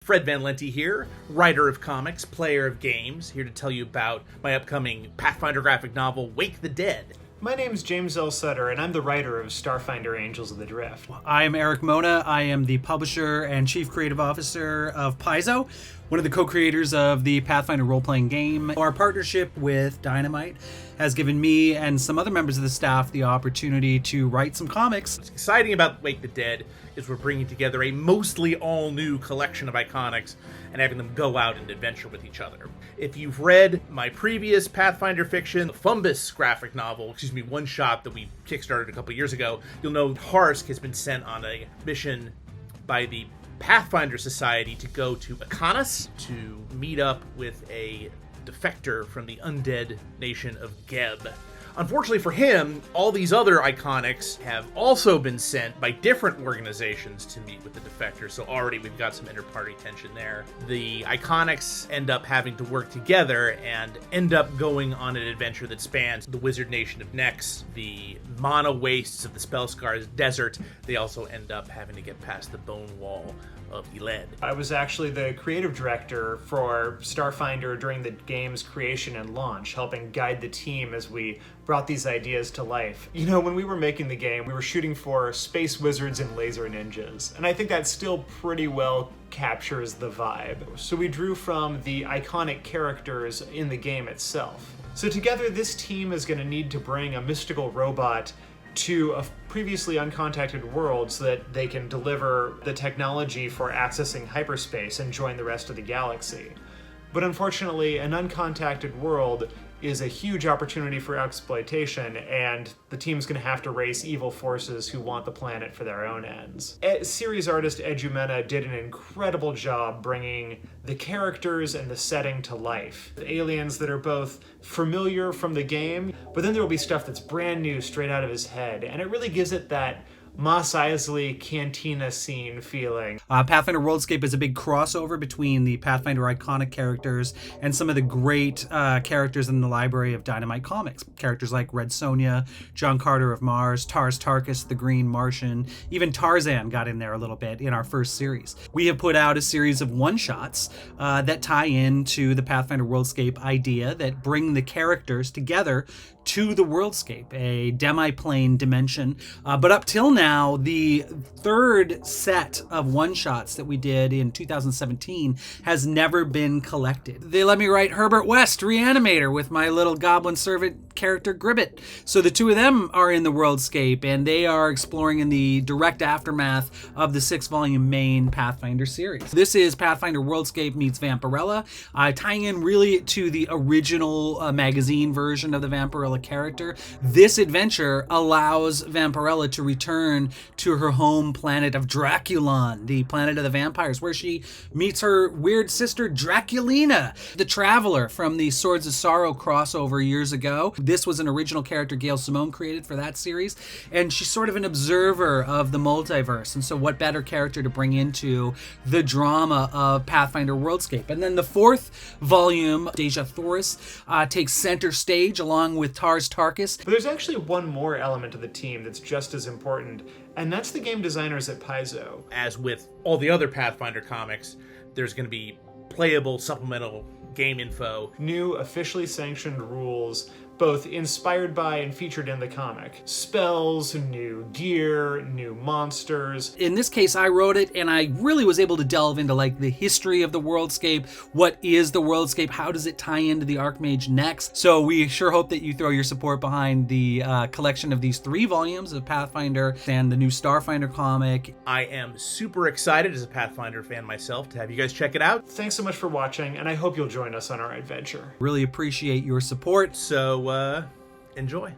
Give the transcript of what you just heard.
Fred Van Lente here, writer of comics, player of games, here to tell you about my upcoming Pathfinder graphic novel, Wake the Dead. My name's James L. Sutter, and I'm the writer of Starfinder Angels of the Drift. I am Eric Mona. I am the publisher and chief creative officer of Paizo, one of the co-creators of the Pathfinder role-playing game. Our partnership with Dynamite has given me and some other members of the staff the opportunity to write some comics. What's exciting about Wake the Dead is we're bringing together a mostly all-new collection of iconics and having them go out and adventure with each other. If you've read my previous Pathfinder fiction, the Fumbus graphic novel, one-shot that we kickstarted a couple years ago, you'll know Harsk has been sent on a mission by the Pathfinder Society to go to Akonis to meet up with a defector from the undead nation of Geb. Unfortunately for him, all these other iconics have also been sent by different organizations to meet with the defector, so already we've got some inter-party tension there. The iconics end up having to work together and end up going on an adventure that spans the wizard nation of Nex, the mana wastes of the Spellscar's desert. They also end up having to get past the bone wall of Eled. I was actually the creative director for Starfinder during the game's creation and launch, helping guide the team as we brought these ideas to life. You know, when we were making the game, we were shooting for space wizards and laser ninjas, and I think that still pretty well captures the vibe. So we drew from the iconic characters in the game itself. So together, this team is going to need to bring a mystical robot to a previously uncontacted world so that they can deliver the technology for accessing hyperspace and join the rest of the galaxy. But unfortunately, an uncontacted world is a huge opportunity for exploitation, and the team's going to have to race evil forces who want the planet for their own ends. Series artist Ed Jumena did an incredible job bringing the characters and the setting to life. The aliens that are both familiar from the game, but then there will be stuff that's brand new straight out of his head, and it really gives it that Mos Eisley cantina scene feeling. Pathfinder Worldscape is a big crossover between the Pathfinder iconic characters and some of the great characters in the library of Dynamite comics. Characters like Red Sonja, John Carter of Mars, Tars Tarkas, the Green Martian, even Tarzan got in there a little bit in our first series. We have put out a series of one-shots that tie into the Pathfinder Worldscape idea that bring the characters together to the worldscape, a demi-plane dimension. But up till now, the third set of one-shots that we did in 2017 has never been collected. They let me write Herbert West, Reanimator, with my little goblin servant character Gribbet. So the two of them are in the worldscape, and they are exploring in the direct aftermath of the 6-volume main Pathfinder series. This is Pathfinder Worldscape meets Vampirella, tying in really to the original magazine version of the Vampirella character. This adventure allows Vampirella to return to her home planet of Draculon, the planet of the vampires, where she meets her weird sister Draculina, the Traveler from the Swords of Sorrow crossover years ago. This was an original character Gail Simone created for that series, and she's sort of an observer of the multiverse, and so what better character to bring into the drama of Pathfinder Worldscape. And then the 4th volume, Deja Thoris, takes center stage along with Tars Tarkas. But there's actually one more element of the team that's just as important, and that's the game designers at Paizo. As with all the other Pathfinder comics, there's going to be playable supplemental game info. New officially sanctioned rules, both inspired by and featured in the comic. Spells, new gear, new monsters. In this case, I wrote it, and I really was able to delve into like the history of the Worldscape. What is the Worldscape? How does it tie into the Archmage next? So we sure hope that you throw your support behind the collection of these 3 volumes of Pathfinder and the new Starfinder comic. I am super excited as a Pathfinder fan myself to have you guys check it out. Thanks so much for watching, and I hope you'll join us on our adventure. Really appreciate your support. So, enjoy.